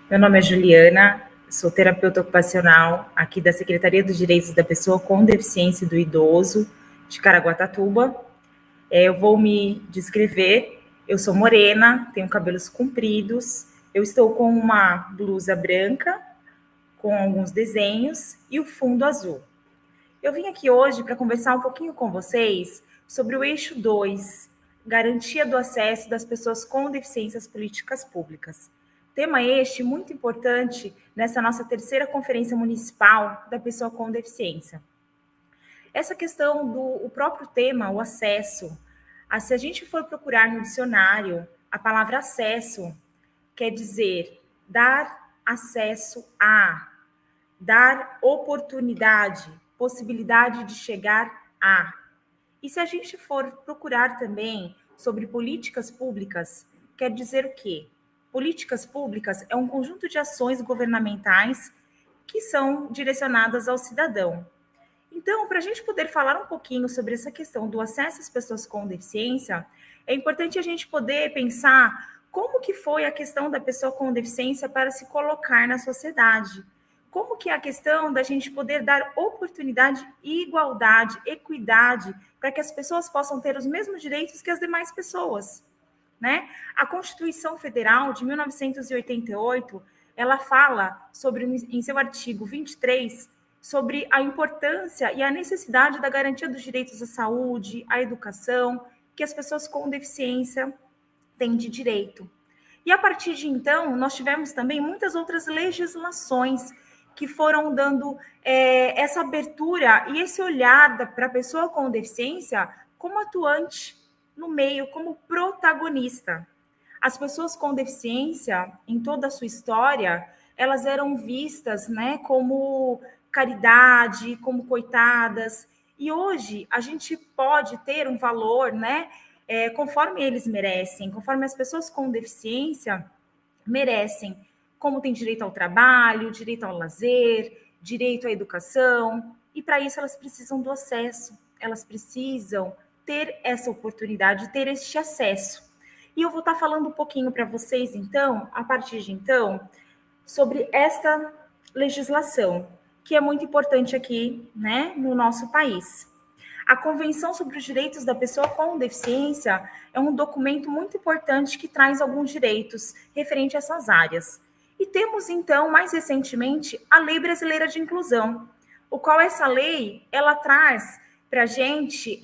Meu nome é Juliana, sou terapeuta ocupacional aqui da Secretaria dos Direitos da Pessoa com Deficiência e do Idoso de Caraguatatuba. Eu vou me descrever. Eu sou morena, tenho cabelos compridos, eu estou com uma blusa branca com alguns desenhos e o fundo azul. Eu vim aqui hoje para conversar um pouquinho com vocês sobre o eixo 2, garantia do acesso das pessoas com deficiências políticas públicas. Tema este muito importante nessa nossa terceira conferência municipal da pessoa com deficiência. Essa questão do o próprio tema, o acesso, se a gente for procurar no dicionário, a palavra acesso quer dizer dar acesso a, dar oportunidade, possibilidade de chegar a. E se a gente for procurar também sobre políticas públicas, quer dizer o quê? Políticas públicas é um conjunto de ações governamentais que são direcionadas ao cidadão. Então, para a gente poder falar um pouquinho sobre essa questão do acesso às pessoas com deficiência, é importante a gente poder pensar como que foi a questão da pessoa com deficiência para se colocar na sociedade. Como que é a questão da gente poder dar oportunidade, igualdade, equidade, para que as pessoas possam ter os mesmos direitos que as demais pessoas, né? A Constituição Federal de 1988, ela fala sobre, em seu artigo 23, sobre a importância e a necessidade da garantia dos direitos à saúde, à educação, que as pessoas com deficiência têm de direito. E a partir de então, nós tivemos também muitas outras legislações que foram dando essa abertura e esse olhar para a pessoa com deficiência como atuante no meio, como protagonista. As pessoas com deficiência, em toda a sua história, elas eram vistas, né, como caridade, como coitadas. E hoje a gente pode ter um valor, né, conforme eles merecem, conforme as pessoas com deficiência merecem, como tem direito ao trabalho, direito ao lazer, direito à educação, e para isso elas precisam do acesso, elas precisam ter essa oportunidade, ter este acesso. E eu vou estar falando um pouquinho para vocês, então, a partir de então, sobre esta legislação, que é muito importante aqui, né, no nosso país. A Convenção sobre os Direitos da Pessoa com Deficiência é um documento muito importante que traz alguns direitos referente a essas áreas. E temos, então, mais recentemente, a Lei Brasileira de Inclusão, o qual essa lei, ela traz para a gente,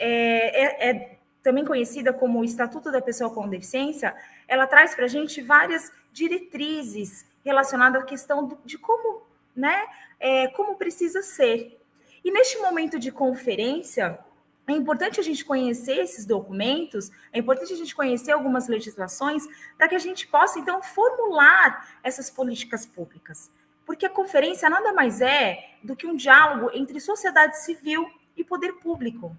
também conhecida como o Estatuto da Pessoa com Deficiência, ela traz para a gente várias diretrizes relacionadas à questão de como, né, como precisa ser. E neste momento de conferência, é importante a gente conhecer esses documentos, é importante a gente conhecer algumas legislações para que a gente possa, então, formular essas políticas públicas. Porque a conferência nada mais é do que um diálogo entre sociedade civil e poder público,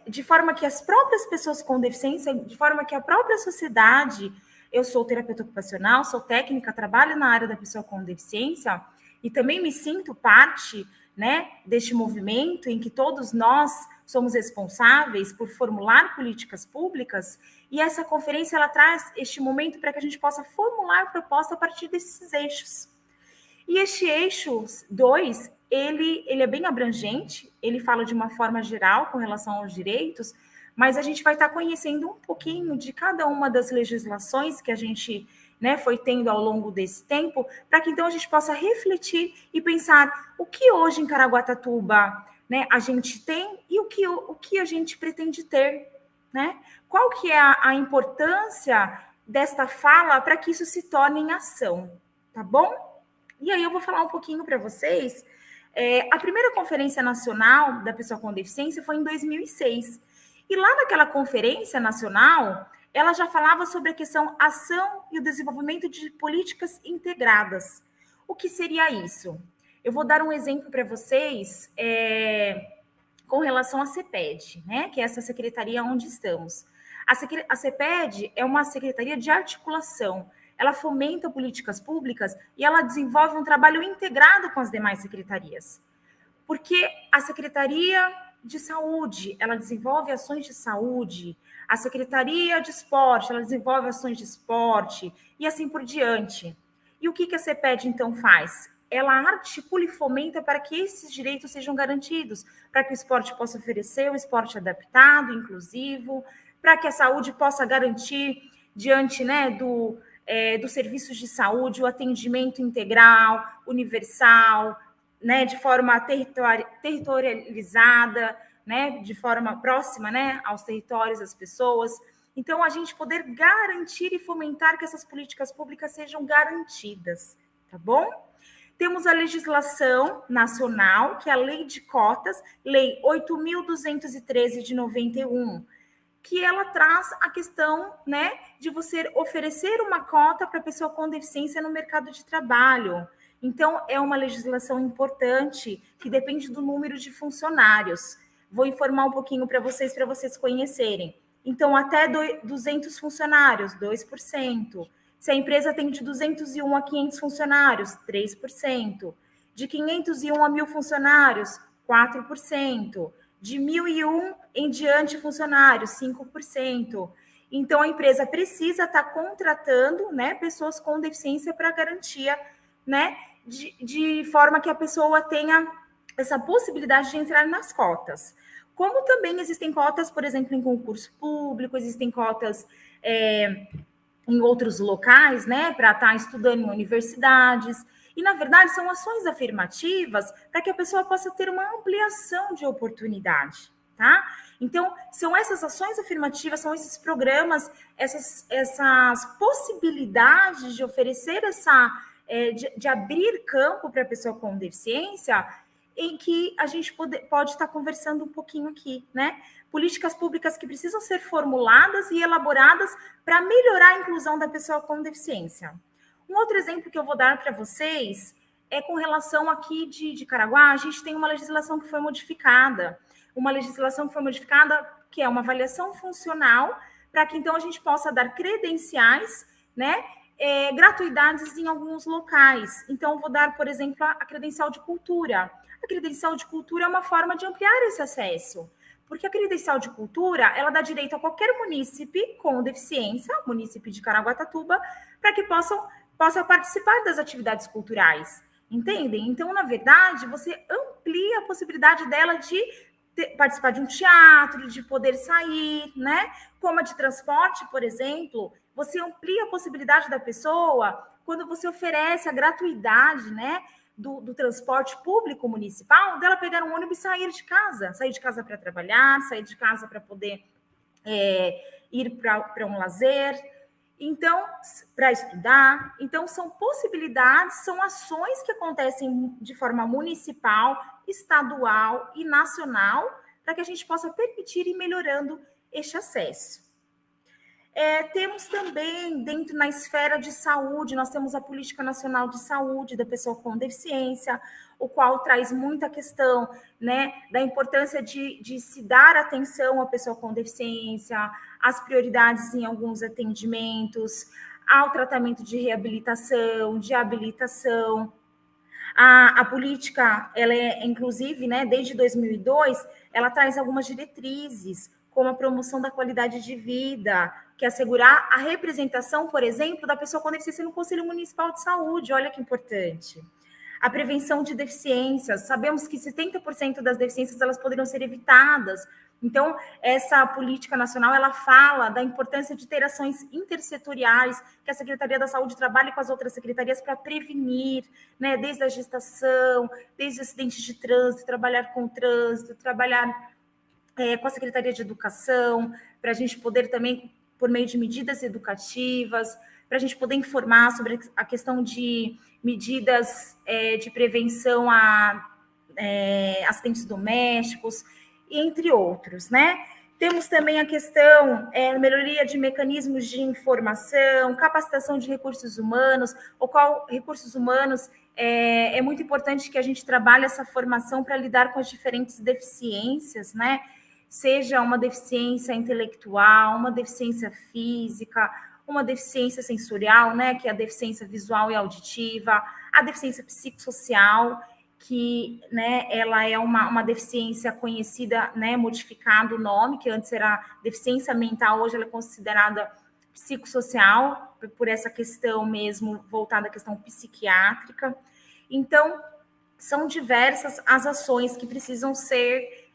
de forma que as próprias pessoas com deficiência, de forma que a própria sociedade, eu sou terapeuta ocupacional, sou técnica, trabalho na área da pessoa com deficiência e também me sinto parte, né, deste movimento em que todos nós somos responsáveis por formular políticas públicas, e essa conferência ela traz este momento para que a gente possa formular proposta a partir desses eixos. E este eixo 2, ele é bem abrangente, ele fala de uma forma geral com relação aos direitos, mas a gente vai estar conhecendo um pouquinho de cada uma das legislações que a gente, né, foi tendo ao longo desse tempo, para que então a gente possa refletir e pensar o que hoje em Caraguatatuba, né, a gente tem e o que a gente pretende ter, né? Qual que é a importância desta fala para que isso se torne em ação, tá bom? E aí eu vou falar um pouquinho para vocês. A primeira Conferência Nacional da Pessoa com Deficiência foi em 2006. E lá naquela Conferência Nacional, ela já falava sobre a questão ação e o desenvolvimento de políticas integradas. O que seria isso? Eu vou dar um exemplo para vocês com relação à CEPED, né, que é essa secretaria onde estamos. A CEPED é uma secretaria de articulação, ela fomenta políticas públicas e ela desenvolve um trabalho integrado com as demais secretarias. Porque a Secretaria de Saúde, ela desenvolve ações de saúde, a Secretaria de Esporte, ela desenvolve ações de esporte, e assim por diante. E o que a CEPED, então, faz? Ela articula e fomenta para que esses direitos sejam garantidos, para que o esporte possa oferecer um esporte adaptado, inclusivo, para que a saúde possa garantir, diante, né, dos serviços de saúde, o atendimento integral, universal, né, de forma territorializada, né, de forma próxima, né, aos territórios das pessoas. Então, a gente poder garantir e fomentar que essas políticas públicas sejam garantidas, tá bom? Temos a legislação nacional, que é a Lei de Cotas, Lei 8.213 de 91, que ela traz a questão, né, de você oferecer uma cota para a pessoa com deficiência no mercado de trabalho. Então, é uma legislação importante que depende do número de funcionários. Vou informar um pouquinho para vocês conhecerem. Então, até 200 funcionários, 2%. Se a empresa tem de 201 a 500 funcionários, 3%. De 501 a 1.000 funcionários, 4%. De 1.001 em diante funcionários, 5%. Então, a empresa precisa estar contratando, né, pessoas com deficiência para garantia, né, de forma que a pessoa tenha essa possibilidade de entrar nas cotas. Como também existem cotas, por exemplo, em concurso público, existem cotas em outros locais, né, para estar estudando em universidades. E, na verdade, são ações afirmativas para que a pessoa possa ter uma ampliação de oportunidade, tá? Então, são essas ações afirmativas, são esses programas, essas possibilidades de oferecer de abrir campo para a pessoa com deficiência, em que a gente pode estar conversando um pouquinho aqui, né? Políticas públicas que precisam ser formuladas e elaboradas para melhorar a inclusão da pessoa com deficiência. Um outro exemplo que eu vou dar para vocês é com relação aqui de Caraguá. A gente tem uma legislação que foi modificada, que é uma avaliação funcional, para que então a gente possa dar credenciais, né, gratuidades em alguns locais. Então, eu vou dar, por exemplo, a credencial de cultura. A credencial de cultura é uma forma de ampliar esse acesso, porque a credencial de cultura, ela dá direito a qualquer munícipe com deficiência, munícipe de Caraguatatuba, para que possa participar das atividades culturais, entendem? Então, na verdade, você amplia a possibilidade dela de participar de um teatro, de poder sair, né? Como a de transporte, por exemplo, você amplia a possibilidade da pessoa quando você oferece a gratuidade, né, do transporte público municipal, dela pegar um ônibus e sair de casa para trabalhar, sair de casa para poder ir para um lazer, então, para estudar. Então, são possibilidades, são ações que acontecem de forma municipal, estadual e nacional, para que a gente possa permitir ir melhorando este acesso. Temos também, dentro na esfera de saúde, nós temos a Política Nacional de Saúde da Pessoa com Deficiência, o qual traz muita questão, né, da importância de se dar atenção à pessoa com deficiência, às prioridades em alguns atendimentos, ao tratamento de reabilitação, de habilitação. A política, ela inclusive, né, desde 2002, ela traz algumas diretrizes, como a promoção da qualidade de vida, que é assegurar a representação, por exemplo, da pessoa com deficiência no Conselho Municipal de Saúde. Olha que importante. A prevenção de deficiências. Sabemos que 70% das deficiências elas poderiam ser evitadas. Então, essa política nacional, ela fala da importância de ter ações intersetoriais, que a Secretaria da Saúde trabalhe com as outras secretarias para prevenir, né, desde a gestação, desde acidentes de trânsito, trabalhar com o trânsito, trabalhar com a Secretaria de Educação, para a gente poder também, por meio de medidas educativas, para a gente poder informar sobre a questão de medidas de prevenção a acidentes domésticos, entre outros, né? Temos também a questão melhoria de mecanismos de informação, capacitação de recursos humanos, o qual recursos humanos é muito importante que a gente trabalhe essa formação para lidar com as diferentes deficiências, né? Seja uma deficiência intelectual, uma deficiência física, uma deficiência sensorial, né, que é a deficiência visual e auditiva, a deficiência psicossocial, que, né, ela é uma deficiência conhecida, né, modificado o nome, que antes era deficiência mental, hoje ela é considerada psicossocial, por essa questão mesmo voltada à questão psiquiátrica. Então, são diversas as ações que precisam ser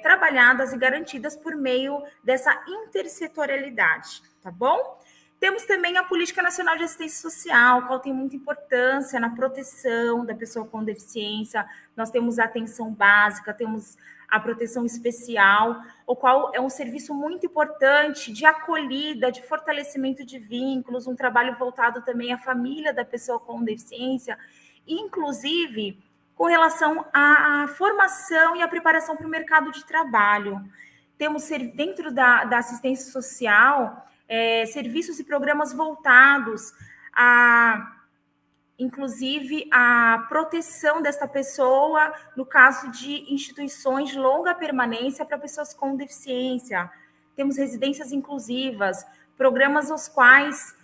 trabalhadas e garantidas por meio dessa intersetorialidade, tá bom? Temos também a Política Nacional de Assistência Social, qual tem muita importância na proteção da pessoa com deficiência. Nós temos a atenção básica, temos a proteção especial, o qual é um serviço muito importante de acolhida, de fortalecimento de vínculos, um trabalho voltado também à família da pessoa com deficiência, inclusive com relação à formação e à preparação para o mercado de trabalho. Temos, dentro da assistência social, serviços e programas voltados inclusive, a proteção dessa pessoa no caso de instituições de longa permanência para pessoas com deficiência. Temos residências inclusivas, programas os quais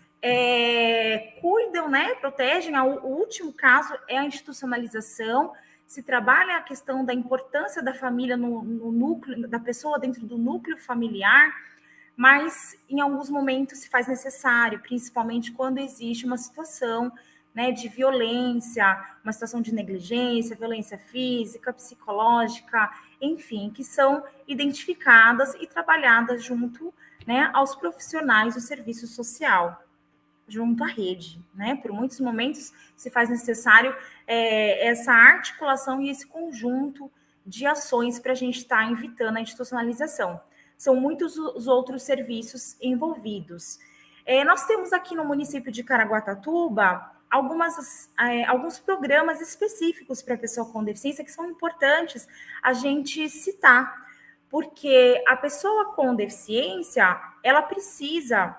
cuidam, né, protegem. O último caso é a institucionalização. Se trabalha a questão da importância da família no núcleo, da pessoa dentro do núcleo familiar, mas em alguns momentos se faz necessário, principalmente quando existe uma situação, né, de violência, uma situação de negligência, violência física, psicológica, enfim, que são identificadas e trabalhadas junto, né, aos profissionais do serviço social, junto à rede, né? Por muitos momentos se faz necessário essa articulação e esse conjunto de ações para a gente estar evitando a institucionalização. São muitos os outros serviços envolvidos. Nós temos aqui no município de Caraguatatuba alguns programas específicos para a pessoa com deficiência que são importantes a gente citar, porque a pessoa com deficiência, ela precisa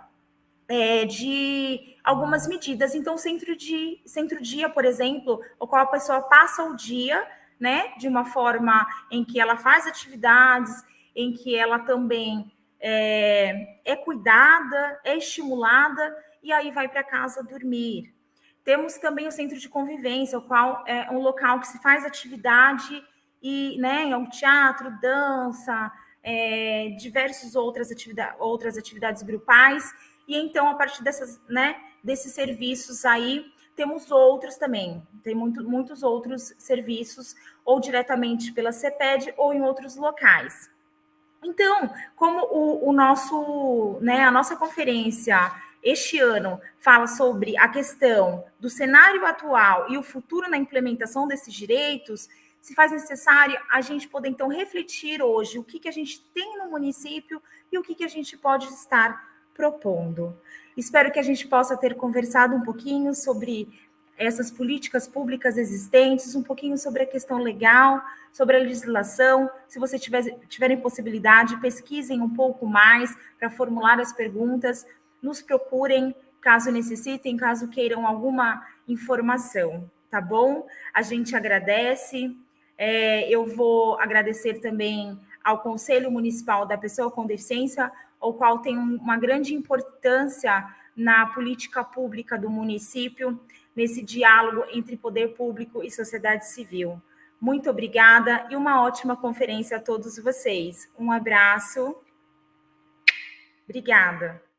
de algumas medidas. Então, centro-dia, por exemplo, o qual a pessoa passa o dia, né, de uma forma em que ela faz atividades, em que ela também é cuidada, é estimulada, e aí vai para casa dormir. Temos também o centro de convivência, o qual é um local que se faz atividade, e, né, é um teatro, dança, diversas outras atividades grupais. E então, a partir desses serviços aí, temos outros também. Tem muitos outros serviços, ou diretamente pela CEPED, ou em outros locais. Então, como a nossa conferência este ano fala sobre a questão do cenário atual e o futuro na implementação desses direitos, se faz necessário a gente poder, então, refletir hoje o que a gente tem no município e o que a gente pode estar propondo. Espero que a gente possa ter conversado um pouquinho sobre essas políticas públicas existentes, um pouquinho sobre a questão legal, sobre a legislação. Se vocês tiverem possibilidade, pesquisem um pouco mais para formular as perguntas, nos procurem caso necessitem, caso queiram alguma informação, tá bom? A gente agradece. Eu vou agradecer também ao Conselho Municipal da Pessoa com Deficiência, o qual tem uma grande importância na política pública do município, nesse diálogo entre poder público e sociedade civil. Muito obrigada e uma ótima conferência a todos vocês. Um abraço. Obrigada.